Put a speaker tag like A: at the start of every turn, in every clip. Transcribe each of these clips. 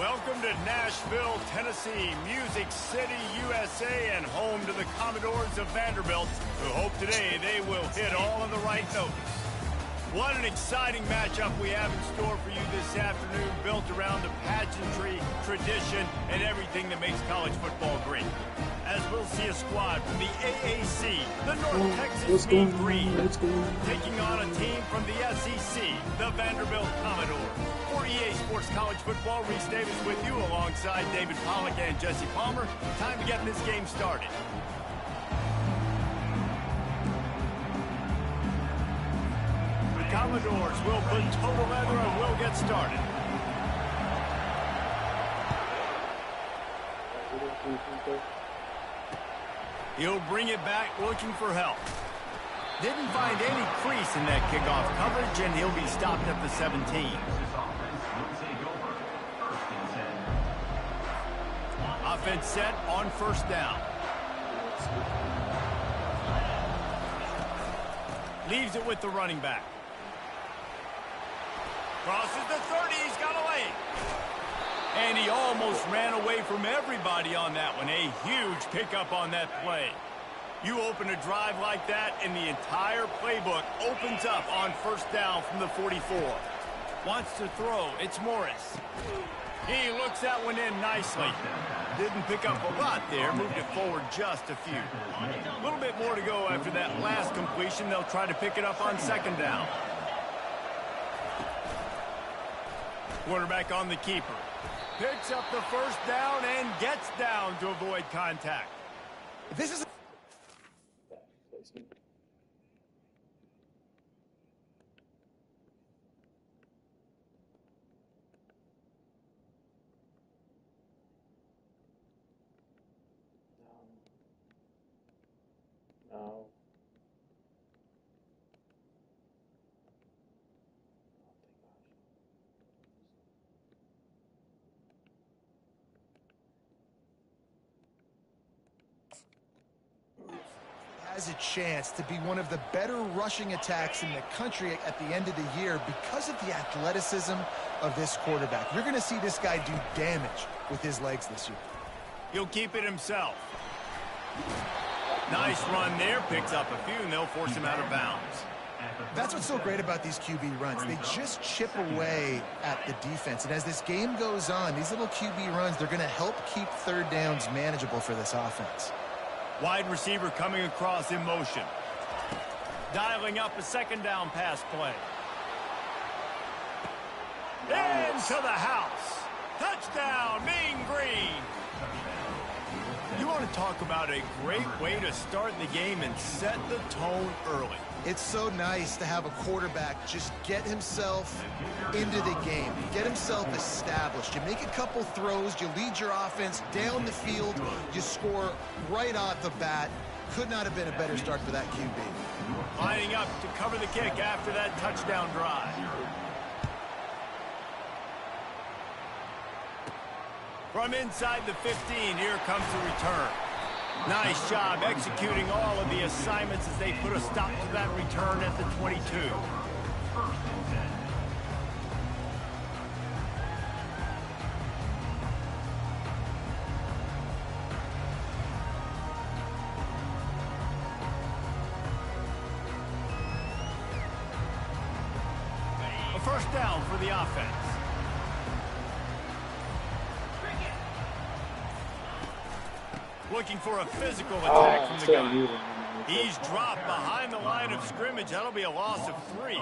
A: Welcome to Nashville, Tennessee, Music City, USA, and home to the Commodores of Vanderbilt, who hope today they will hit all of the right notes. What an exciting matchup we have in store for you this afternoon, built around the pageantry, tradition, and everything that makes college football great. As we'll see a squad from the AAC, the North Texas Mean Green, taking on a team from the SEC, the Vanderbilt Commodores. For EA Sports College Football, Reese Davis with you alongside David Pollack and Jesse Palmer. Time to get this game started. The Commodores will put total leather and will get started. He'll bring it back looking for help. Didn't find any crease in that kickoff coverage, and he'll be stopped at the 17. Offense set on first down. Leaves it with the running back. Crosses the 30, he's got a lane. And he almost ran away from everybody on that one. A huge pickup on that play. You open a drive like that, and the entire playbook opens up on first down from the 44. Wants to throw, it's Morris. He looks that one in nicely. Didn't pick up a lot there, moved it forward just a few. A little bit more to go after that last completion. They'll try to pick it up on second down. Quarterback on the keeper. Picks up the first down and gets down to avoid contact. This is...
B: No.
C: Has a chance to be one of the better rushing attacks in the country at the end of the year because of the athleticism of this quarterback. You're going to see this guy do damage with his legs this year.
A: He'll keep it himself. Nice run there, picks up a few, and they'll force him out of bounds.
C: That's what's so great about these QB runs. They just chip away at the defense. And as this game goes on, these little QB runs, they're going to help keep third downs manageable for this offense.
A: Wide receiver coming across in motion. Dialing up a second down pass play. Into the house. Touchdown, Mean Green. You want to talk about a great way to start the game and set the tone early.
C: It's so nice to have a quarterback just get himself into the game, get himself established. You make a couple throws, you lead your offense down the field, you score right off the bat. Could not have been a better start for that QB.
A: Lining up to cover the kick after that touchdown drive. From inside the 15, here comes the return. Nice job executing all of the assignments as they put a stop to that return at the 22. A first down for the offense. Looking for a physical attack from the guy. He's dropped behind the line of scrimmage. That'll be a loss of 3.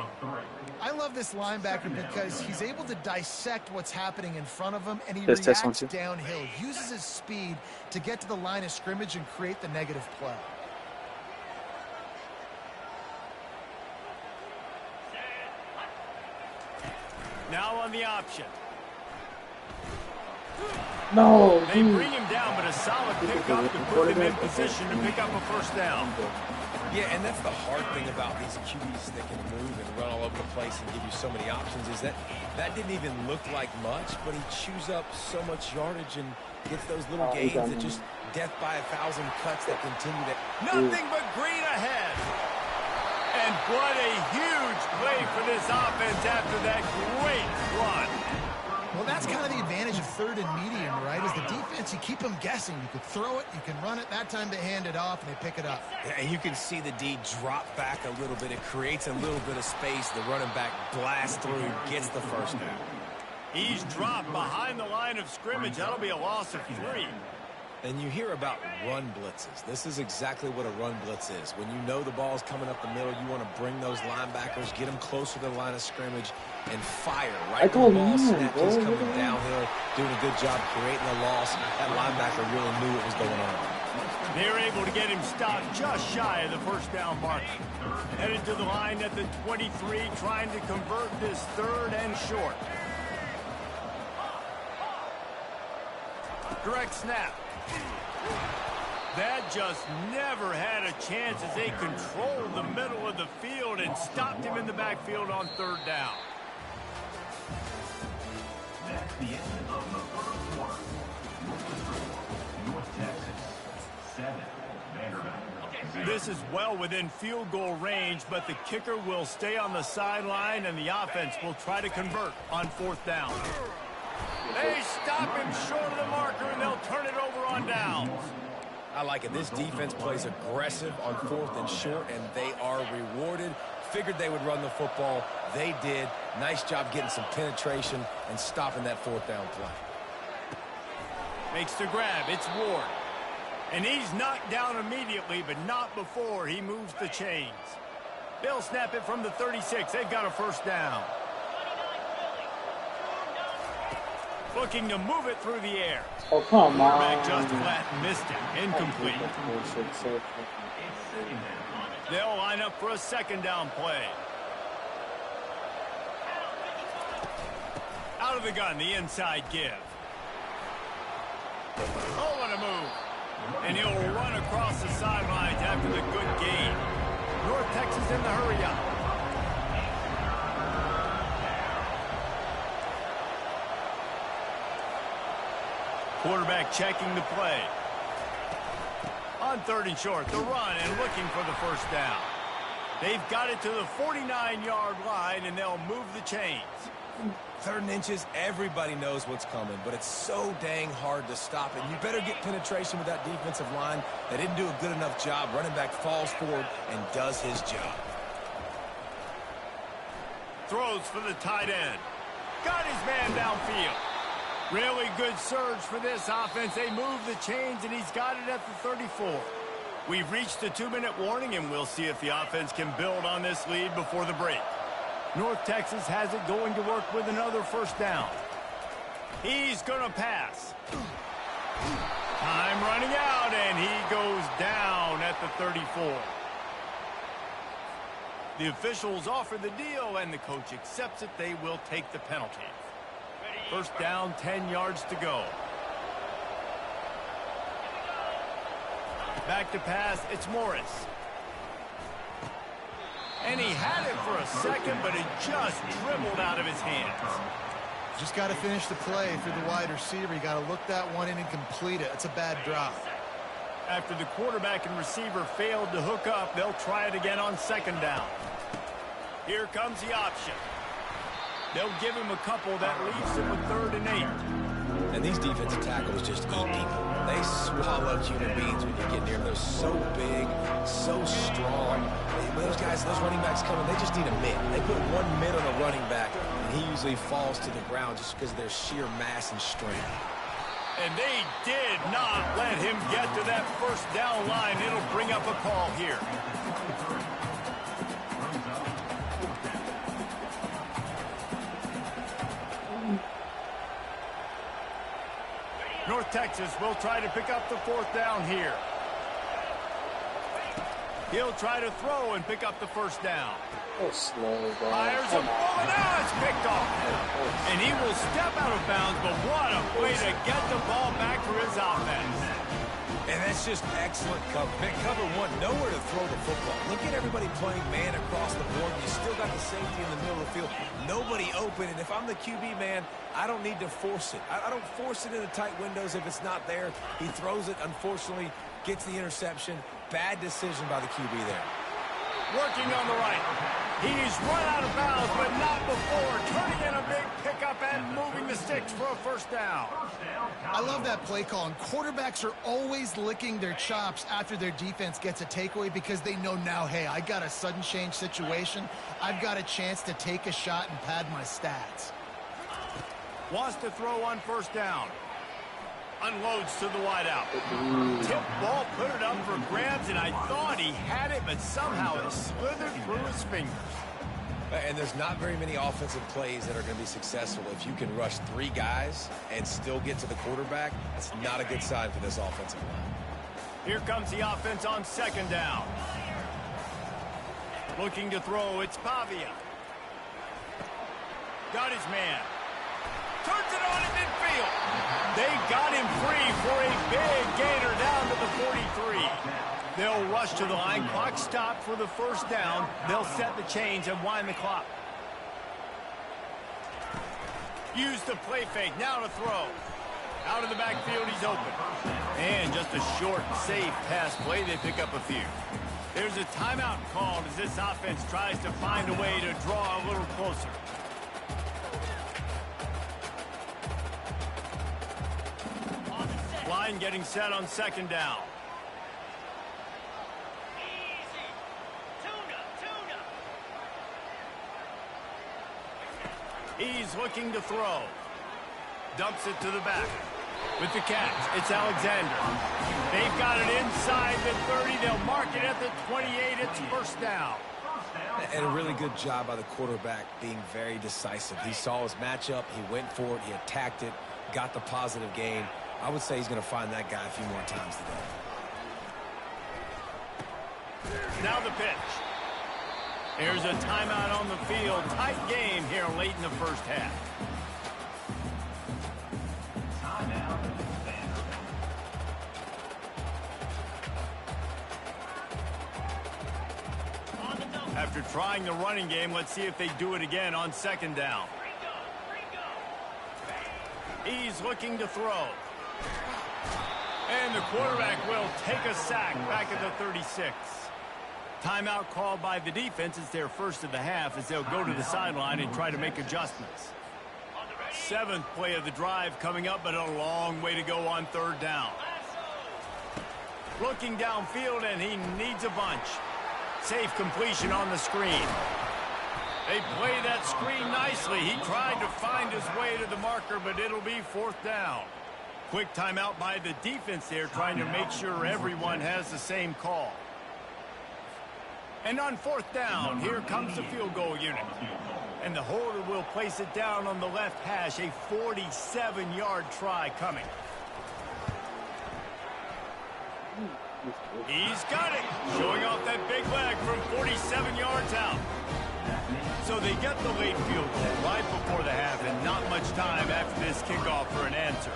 C: I love this linebacker because he's able to dissect what's happening in front of him, and he reacts downhill, uses his speed to get to the line of scrimmage and create the negative play.
A: Now on the option.
B: No.
A: They bring him down, but a solid pickup to put him in position to pick up a first down.
D: Yeah, and that's the hard thing about these QBs that can move and run all over the place and give you so many options is that didn't even look like much, but he chews up so much yardage and gets those little gains that just death by 1,000 cuts that continue to...
A: Nothing but green ahead. And what a huge play for this offense after that great run.
C: Well, that's kind of the advantage of third and medium, right? Is the defense, you keep them guessing. You can throw it, you can run it. That time they hand it off and they pick it up.
D: Yeah, and you can see the D drop back a little bit. It creates a little bit of space. The running back blasts through, gets the first down.
A: He's dropped behind the line of scrimmage. That'll be a loss of 3.
D: And you hear about run blitzes. This is exactly what a run blitz is. When you know the ball's coming up the middle, you want to bring those linebackers, get them closer to the line of scrimmage, and fire. Right when the ball snatches coming downhill, doing a good job creating a loss. That linebacker really knew what was going on.
A: They're able to get him stopped just shy of the first down marker. Headed to the line at the 23, trying to convert this 3rd and short. Direct snap. That just never had a chance as they controlled the middle of the field and stopped him in the backfield on 3rd down.
B: That's the end of the first quarter. North Texas, 7, Vanderbilt.
A: This is well within field goal range, but the kicker will stay on the sideline, and the offense will try to convert on 4th down. They stop him short of the marker, and they'll turn it over on downs.
D: I like it. This defense plays aggressive on 4th and short, and they are rewarded. Figured they would run the football. They did. Nice job getting some penetration and stopping that 4th down play.
A: Makes the grab. It's Ward. And he's knocked down immediately, but not before he moves the chains. They'll snap it from the 36. They've got a first down. Looking to move it through the air.
E: Oh, come on.
A: Quarterback just flat missed it. Incomplete. They'll line up for a 2nd down play. Out of the gun, the inside give. Oh, what a move. And he'll run across the sidelines after the good gain. North Texas in the hurry up. Quarterback checking the play. On 3rd and short, the run and looking for the first down. They've got it to the 49-yard line, and they'll move the chains.
D: 3rd and inches, everybody knows what's coming, but it's so dang hard to stop it. You better get penetration with that defensive line. They didn't do a good enough job. Running back falls forward and does his job.
A: Throws for the tight end. Got his man downfield. Really good surge for this offense. They move the chains, and he's got it at the 34. We've reached the 2-minute warning, and we'll see if the offense can build on this lead before the break. North Texas has it going to work with another first down. He's going to pass. Time running out, and he goes down at the 34. The officials offer the deal, and the coach accepts it. They will take the penalty. First down, 10 yards to go. Back to pass, it's Morris. And he had it for a second, but it just dribbled out of his hands.
C: Just got to finish the play through the wide receiver. You got to look that one in and complete it. It's a bad drop.
A: After the quarterback and receiver failed to hook up, they'll try it again on 2nd down. Here comes the option. They'll give him a couple that leaves him with 3rd and 8.
D: And these defensive tackles just eat people. They swallow human beings when you get near them. They're so big, so strong. When those guys, those running backs come in, they just need a mid. They put one mid on a running back, and he usually falls to the ground just because of their sheer mass and strength.
A: And they did not let him get to that first down line. It'll bring up a call here. North Texas will try to pick up the 4th down here. He'll try to throw and pick up the first down.
E: Oh, slow down.
A: Fires a ball, and now it's picked off. And he will step out of bounds, but what a way to get the ball back for his offense.
D: And that's just excellent cover. Cover one, nowhere to throw the football. Look at everybody playing man across the board. You still got the safety in the middle of the field. Nobody open, and if I'm the QB, man, I don't need to force it. I don't force it into tight windows if it's not there. He throws it, unfortunately, gets the interception. Bad decision by the QB there.
A: working on the right. He's run out of bounds, but not before turning in a big pickup and moving the sticks for a first down.
C: I love that play call, and quarterbacks are always licking their chops after their defense gets a takeaway because they know now, hey, I got a sudden change situation. I've got a chance to take a shot and pad my stats.
A: Wants to throw on first down. Unloads to the wideout. Tip ball, put it up for grabs, and I thought he had it, but somehow it slithered through his fingers.
D: And there's not very many offensive plays that are going to be successful. If you can rush 3 guys and still get to the quarterback, that's not a good sign for this offensive line.
A: Here comes the offense on second down. Looking to throw, it's Pavia. Got his man. Turns it on in midfield. They got him free for a big gainer down to the 43. They'll rush to the line. Clock stopped for the first down. They'll set the chains and wind the clock. Use the play fake. Now to throw. Out of the backfield, he's open. And just a short, safe pass play. They pick up a few. There's a timeout called as this offense tries to find a way to draw a little closer. Line getting set on second down. He's looking to throw. Dumps it to the back. With the catch, it's Alexander. They've got it inside the 30. They'll mark it at the 28. It's first down.
D: And a really good job by the quarterback being very decisive. He saw his matchup. He went for it. He attacked it. Got the positive gain. I would say he's going to find that guy a few more times today.
A: Now the pitch. There's a timeout on the field. Tight game here late in the first half. After trying the running game, let's see if they do it again on second down. He's looking to throw. And the quarterback will take a sack back at the 36. Timeout called by the defense. It's their first of the half as they'll go to the sideline and try to make adjustments. 7th play of the drive coming up, but a long way to go on third down. Looking downfield, and he needs a bunch. Safe completion on the screen. They play that screen nicely. He tried to find his way to the marker, but it'll be fourth down. Quick timeout by the defense there, trying to make sure everyone has the same call. And on fourth down, here comes the field goal unit. And the holder will place it down on the left hash, a 47-yard try coming. He's got it, showing off that big leg from 47 yards out. So they get the late field goal right before the half, and not much time after this kickoff for an answer.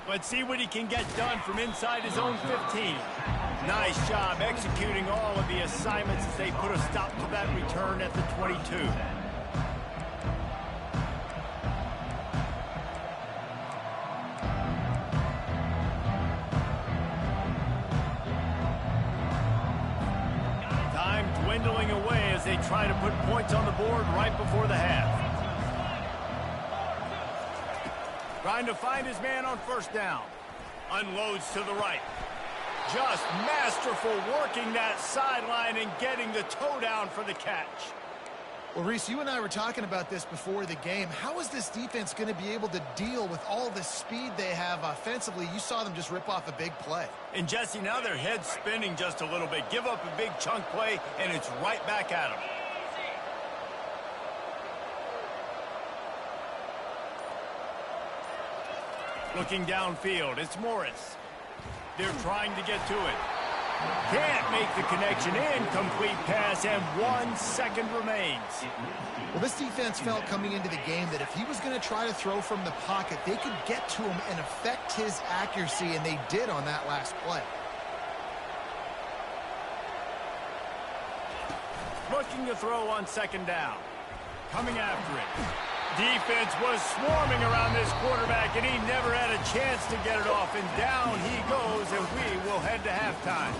A: Let's see what he can get done from inside his own 15. Nice job executing all of the assignments as they put a stop to that return at the 22. Time dwindling away as they try to put points on the board right before the half. Trying to find his man on first down. Unloads to the right. Just masterful working that sideline and getting the toe down for the catch.
C: Well, Reese, you and I were talking about this before the game. How is this defense going to be able to deal with all the speed they have offensively? You saw them just rip off a big play.
A: And, Jesse, now their head's spinning just a little bit. Give up a big chunk play, and it's right back at them. Looking downfield, it's Morris. They're trying to get to it. Can't make the connection. Incomplete pass, and 1 second remains.
C: Well, this defense felt coming into the game that if he was going to try to throw from the pocket, they could get to him and affect his accuracy, and they did on that last play.
A: Looking to throw on second down. Coming after it. Defense was swarming around this quarterback, and he never had a chance to get it off. And down he goes, and we will head to halftime.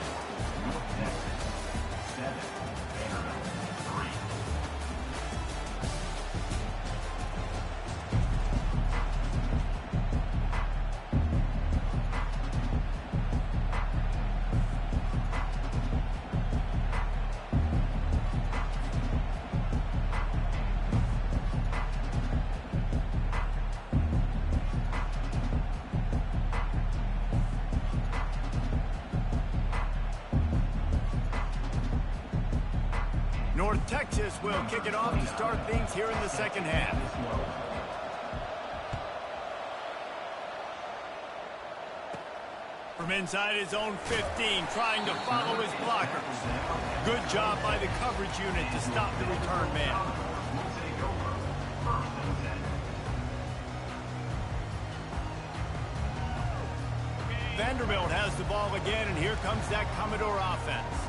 A: North Texas will kick it off to start things here in the second half. From inside his own 15, trying to follow his blockers. Good job by the coverage unit to stop the return man. Vanderbilt has the ball again, and here comes that Commodore offense.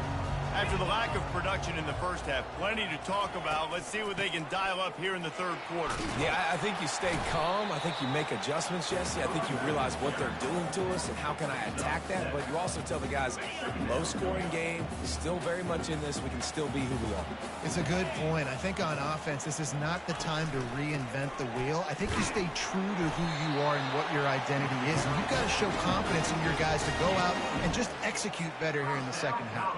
A: After the lack of production in the first half, plenty to talk about. Let's see what they can dial up here in the third quarter.
D: Yeah, I think you stay calm. I think you make adjustments, Jesse. I think you realize what they're doing to us and how can I attack that. But you also tell the guys, low-scoring game, still very much in this. We can still be who we are.
C: It's a good point. I think on offense, this is not the time to reinvent the wheel. I think you stay true to who you are and what your identity is. And you've got to show confidence in your guys to go out and just execute better here in the second half.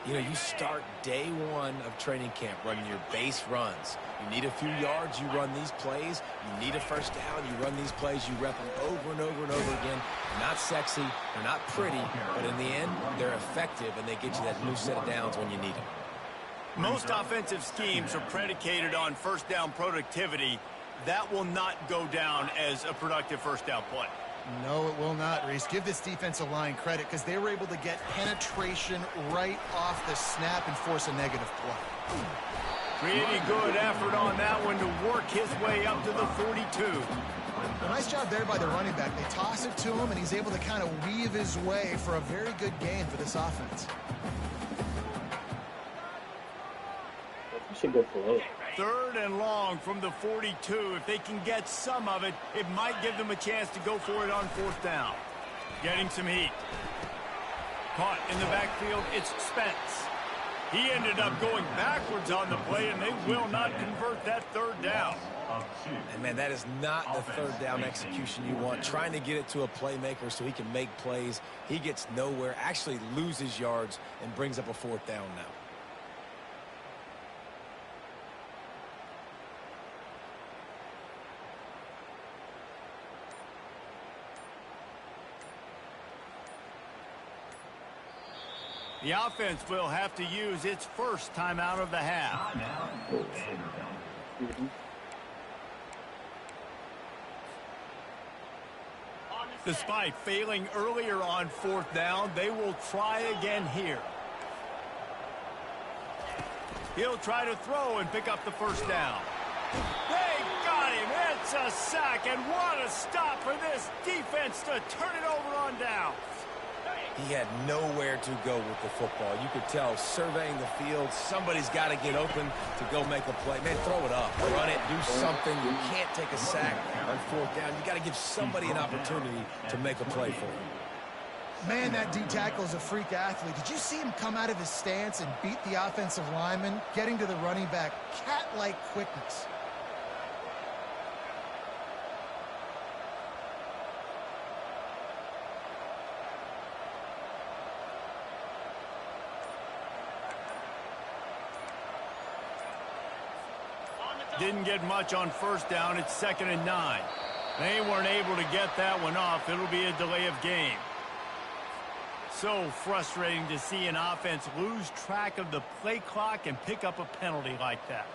D: You know, you start day one of training camp running your base runs. You need a few yards, you run these plays. You need a first down, you run these plays. You rep them over and over and over again. They're not sexy, they're not pretty, but in the end, they're effective, and they get you that new set of downs when you need them.
A: Most offensive schemes are predicated on first down productivity. That will not go down as a productive first down play.
C: No, it will not, Reese. Give this defensive line credit because they were able to get penetration right off the snap and force a negative play.
A: Pretty good effort on that one to work his way up to the 42.
C: A nice job there by the running back. They toss it to him, and he's able to kind of weave his way for a very good gain for this offense.
E: That's a good play.
A: Third and long from the 42. If they can get some of it, it might give them a chance to go for it on fourth down. Getting some heat. Caught in the backfield, it's Spence. He ended up going backwards on the play, and they will not convert that third down.
D: And, man, that is not the third down execution you want. Trying to get it to a playmaker so he can make plays. He gets nowhere, actually loses yards, and brings up a fourth down now.
A: The offense will have to use its first timeout of the half. Despite failing earlier on fourth down, they will try again here. He'll try to throw and pick up the first down. They got him. It's a sack, and what a stop for this defense to turn it over on down.
D: He had nowhere to go with the football. You could tell, surveying the field, somebody's got to get open to go make a play. Man, throw it up, run it, do something. You can't take a sack on fourth down. You got to give somebody an opportunity to make a play for him.
C: Man, that D tackle is a freak athlete. Did you see him come out of his stance and beat the offensive lineman, getting to the running back? Cat-like quickness.
A: Didn't get much on first down. It's 2nd and 9. They weren't able to get that one off. It'll be a delay of game. So frustrating to see an offense lose track of the play clock and pick up a penalty like that.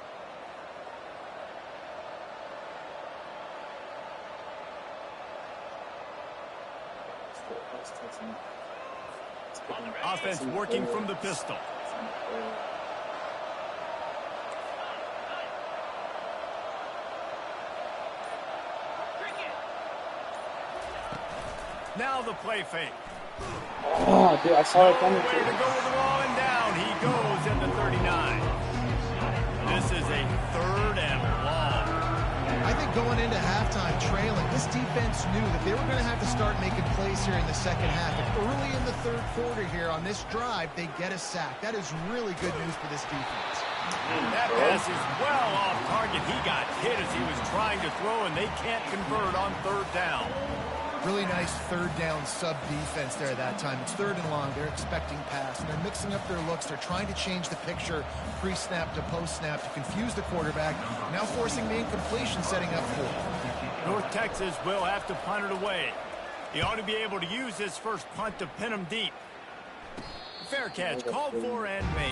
A: Offense working from the pistol. Now the play fake.
E: Oh, dude, I saw it coming.
A: Way to go with the ball, and down he goes at the 39. This is a 3rd and long.
C: I think going into halftime trailing, this defense knew that they were going to have to start making plays here in the second half. And early in the third quarter here on this drive, they get a sack. That is really good news for this defense.
A: That pass is well off target. He got hit as he was trying to throw, and they can't convert on third down.
C: Really nice third down sub defense there at that time. It's third and long. They're expecting pass, and they're mixing up their looks. They're trying to change the picture pre-snap to post-snap to confuse the quarterback, now forcing the incompletion, setting up for it.
A: North Texas will have to punt it away. He ought to be able to use this first punt to pin him deep. Fair catch called for and made.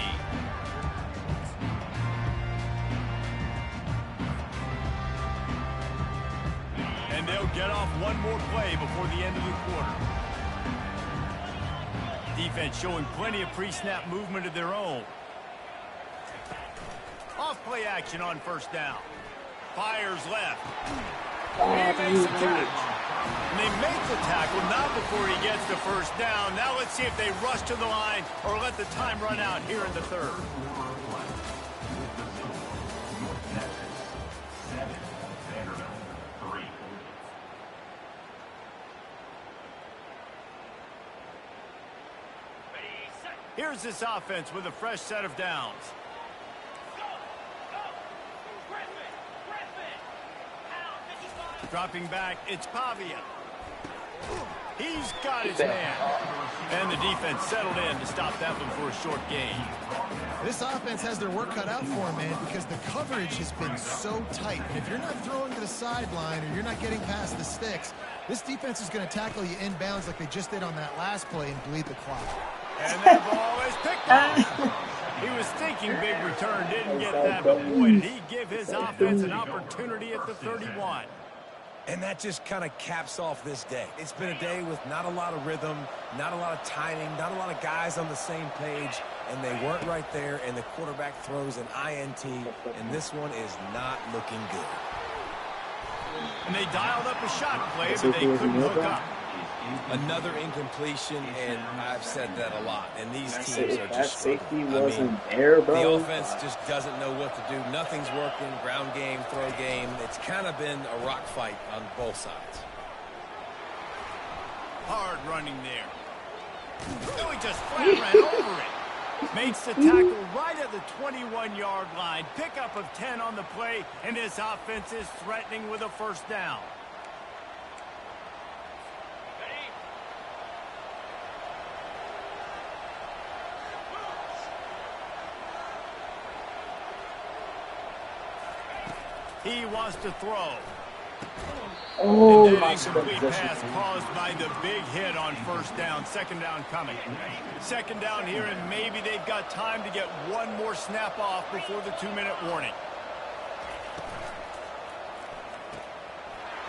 A: And they'll get off one more play before the end of the quarter. Defense showing plenty of pre-snap movement of their own. Off play action on first down. Fires left. He makes the catch. And they make the tackle, not before he gets the first down. Now let's see if they rush to the line or let the time run out here in the third. Here's this offense with a fresh set of downs. Dropping back, it's Pavia. He's got his man. And the defense settled in to stop that one for a short gain.
C: This offense has their work cut out for them, man, because the coverage has been so tight. And if you're not throwing to the sideline or you're not getting past the sticks, this defense is going to tackle you inbounds like they just did on that last play and bleed the clock.
A: And that ball is picked off. He was thinking big return, didn't get that, but boy, did he give his offense an opportunity at the 31.
D: And that just kind of caps off this day. It's been a day with not a lot of rhythm, not a lot of timing, not a lot of guys on the same page, and they weren't right there, and the quarterback throws an INT, and this one is not looking good.
A: And they dialed up a shot play, but they couldn't hook up.
D: Another incompletion, and I've said that a lot. And these teams are just
E: safety wasn't there, bro.
D: The offense just doesn't know what to do. Nothing's working. Ground game, throw game. It's kind of been a rock fight on both sides.
A: Hard running there. No, he just flat ran over it. Makes the tackle right at the 21-yard line. Pickup of 10 on the play, and this offense is threatening with a first down. He wants to throw.
E: Oh,
A: and that
E: my
A: incomplete pass caused by the big hit on first down. Second down coming. Second down here, and maybe they've got time to get one more snap off before the 2-minute warning.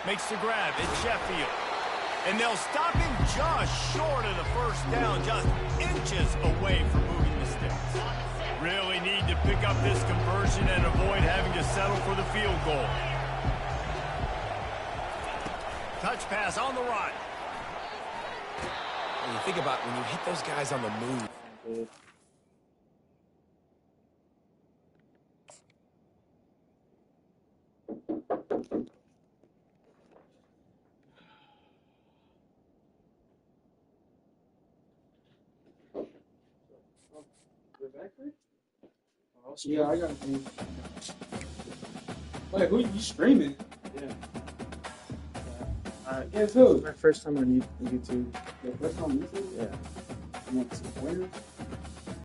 A: Makes the grab. It's Sheffield. And they'll stop him just short of the first down, just inches away from moving the sticks. Really need to pick up this conversion and avoid having to settle for the field goal. Touch pass on the run.
D: When you think about when you hit those guys on the move.
F: Yeah, I got it. Wait, who you streaming?
E: Yeah.
F: Guess who?
E: My first time on YouTube.
F: The first time on YouTube?
E: Yeah.
F: You want some pointers?